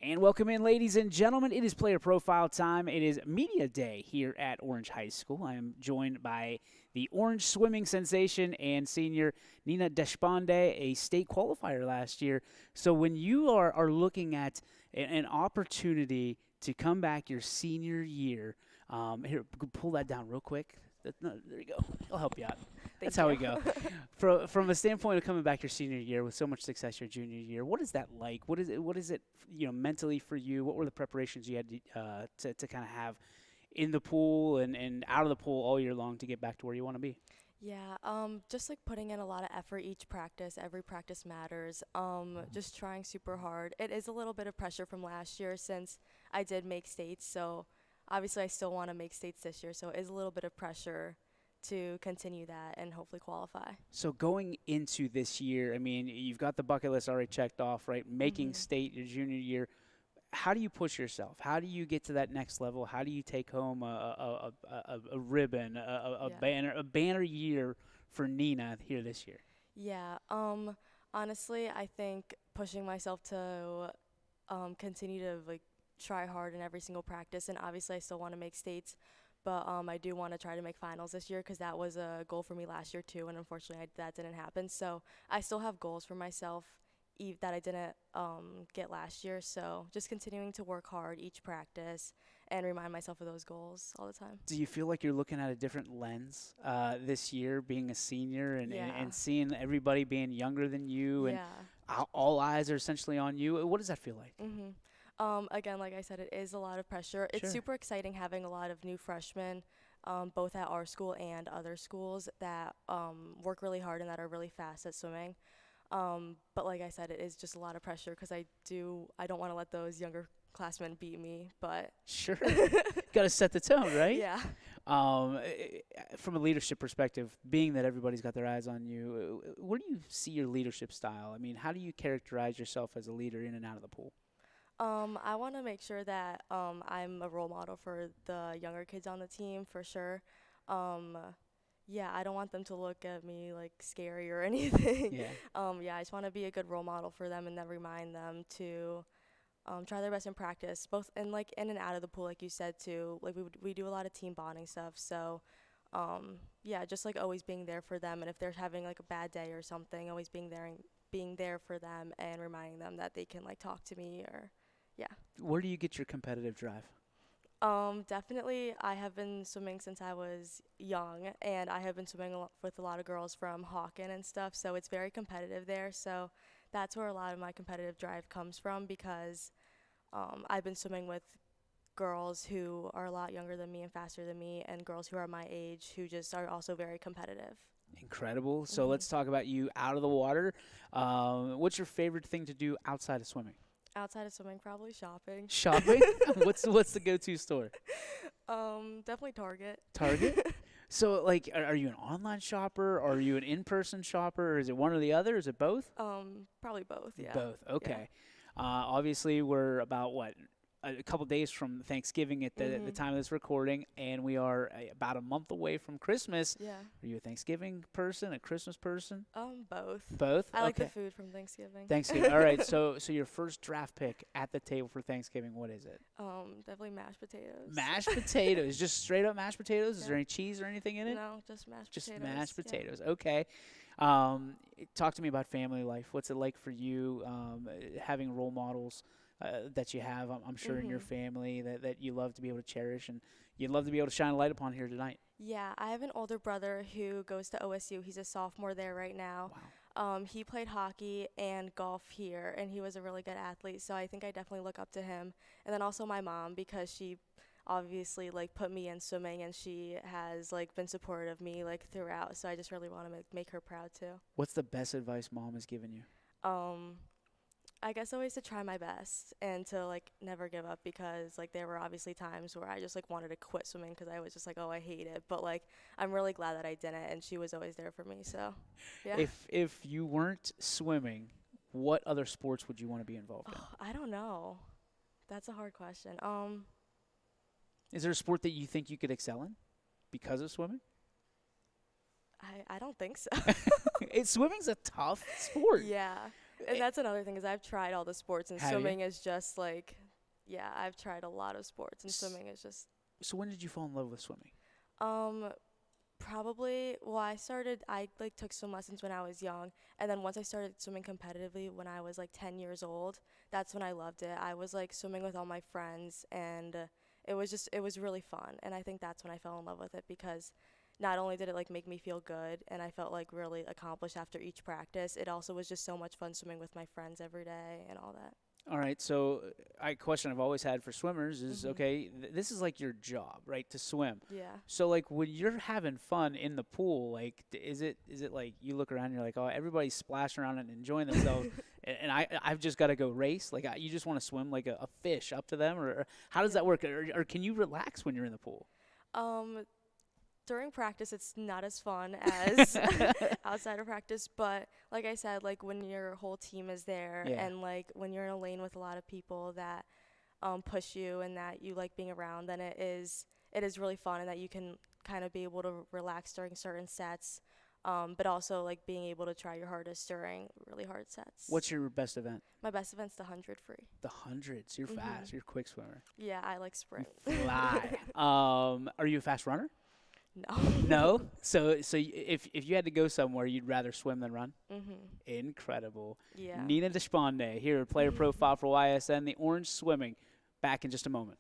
And welcome in, ladies and gentlemen. It is player profile time. It is media day here at Orange High School. I am joined by the Orange swimming sensation and senior Nina Deshpande, a state qualifier last year. So when you are looking at an opportunity to come back your senior year, here, pull that down real quick. No, there you go. I'll help you out. That's how we go. From a standpoint of coming back your senior year with so much success your junior year, what is that like? What is it mentally for you? What were the preparations you had to kind of have in the pool and out of the pool all year long to get back to where you want to be? Yeah, just like putting in a lot of effort each practice. Every practice matters. Just trying super hard. It is a little bit of pressure from last year since I did make states, so obviously I still want to make states this year, so it is a little bit of pressure to continue that and hopefully qualify. So going into this year, I mean, you've got the bucket list already checked off, right? Making state your junior year. How do you push yourself? How do you get to that next level? How do you take home a ribbon, a banner year for Nina here this year? Yeah, honestly, I think pushing myself to continue to like try hard in every single practice, and obviously I still want to make states, but I do want to try to make finals this year because that was a goal for me last year too, and unfortunately that didn't happen. So I still have goals for myself that I didn't get last year. So just continuing to work hard each practice and remind myself of those goals all the time. Do you feel like you're looking at a different lens this year, being a senior and seeing everybody being younger than you, and all eyes are essentially on you? What does that feel like? Again, like I said, it is a lot of pressure. It's super exciting having a lot of new freshmen, both at our school and other schools that work really hard and that are really fast at swimming. But like I said, it is just a lot of pressure because I don't want to let those younger classmen beat me, but sure, got to set the tone, right? Yeah. From a leadership perspective, being that everybody's got their eyes on you, where do you see your leadership style? I mean, how do you characterize yourself as a leader in and out of the pool? I want to make sure that I'm a role model for the younger kids on the team for sure. Yeah, I don't want them to look at me like scary or anything. Yeah. I just want to be a good role model for them and then remind them to try their best in practice, both in and out of the pool, like you said too. Like we do a lot of team bonding stuff, so just like always being there for them, and if they're having like a bad day or something, always being there for them and reminding them that they can like talk to me or. Yeah. Where do you get your competitive drive? Definitely, I have been swimming since I was young, and I have been swimming with a lot of girls from Hawken and stuff, so it's very competitive there. So that's where a lot of my competitive drive comes from because I've been swimming with girls who are a lot younger than me and faster than me, and girls who are my age who just are also very competitive. Incredible. So let's talk about you out of the water. What's your favorite thing to do outside of swimming? Outside of swimming, probably shopping. Shopping? What's the go-to store? Definitely Target. Target? So, like, are you an online shopper? Or are you an in-person shopper? Or is it one or the other? Is it both? Probably both, yeah. Both, okay. Yeah. Obviously, we're about, a couple days from Thanksgiving at the time of this recording, and we are about a month away from Christmas. Yeah. Are you a Thanksgiving person, a Christmas person? Both. Both? I like the food from Thanksgiving. Thanksgiving. All right. So your first draft pick at the table for Thanksgiving, what is it? Definitely mashed potatoes. Mashed potatoes. Just straight up mashed potatoes? Yeah. Is there any cheese or anything in it? No, just mashed potatoes. Just mashed potatoes. Yeah. Okay. Talk to me about family life. What's it like for you having role models that you have, I'm sure, in your family that you love to be able to cherish and you'd love to be able to shine a light upon here tonight? Yeah, I have an older brother who goes to OSU. He's a sophomore there right now. Wow. He played hockey and golf here, and he was a really good athlete, so I think I definitely look up to him. And then also my mom, because she obviously put me in swimming, and she has been supportive of me throughout, so I just really want to make her proud too. What's the best advice mom has given you? I guess always to try my best and to never give up, because there were obviously times where I just wanted to quit swimming because I was just oh, I hate it, but I'm really glad that I didn't, and she was always there for me. So yeah. If you weren't swimming, what other sports would you want to be involved in? I don't know. That's a hard question. Is there a sport that you think you could excel in because of swimming? I don't think so. Swimming's a tough sport. Yeah. And that's another thing is I've tried all the sports, and Have you? swimming is just like, yeah, I've tried a lot of sports, and swimming is just So when did you fall in love with swimming? um probably, well, I like took swim lessons when I was young, and then once I started swimming competitively when I was like 10 years old, that's when I loved it. I was like swimming with all my friends, and it was really fun, and I think that's when I fell in love with it because not only did it like make me feel good and I felt like really accomplished after each practice, it also was just so much fun swimming with my friends every day and all that. All right, so a question I've always had for swimmers is, Mhm. okay, this is like your job, right, to swim. Yeah. So like when you're having fun in the pool, like is it like you look around and you're like, oh, everybody's splashing around and enjoying themselves, and I've just got to go race, like you just want to swim like a fish up to them, or how does Yeah. that work, or can you relax when you're in the pool? Um During practice it's not as fun as outside of practice, but like I said, like when your whole team is there Yeah. and like when you're in a lane with a lot of people that push you and that you like being around, then it is really fun and that you can kind of be able to relax during certain sets, but also like being able to try your hardest during really hard sets. What's your best event? My best event's the 100 free. The hundreds. You're fast. Mhm. You're a quick swimmer. Yeah, I like You sprint. fly. Are you a fast runner? No. No. So if you had to go somewhere, you'd rather swim than run. Mhm. Incredible. Yeah. Nina Deshpande here, player profile for YSN, the Orange Swimming. Back in just a moment.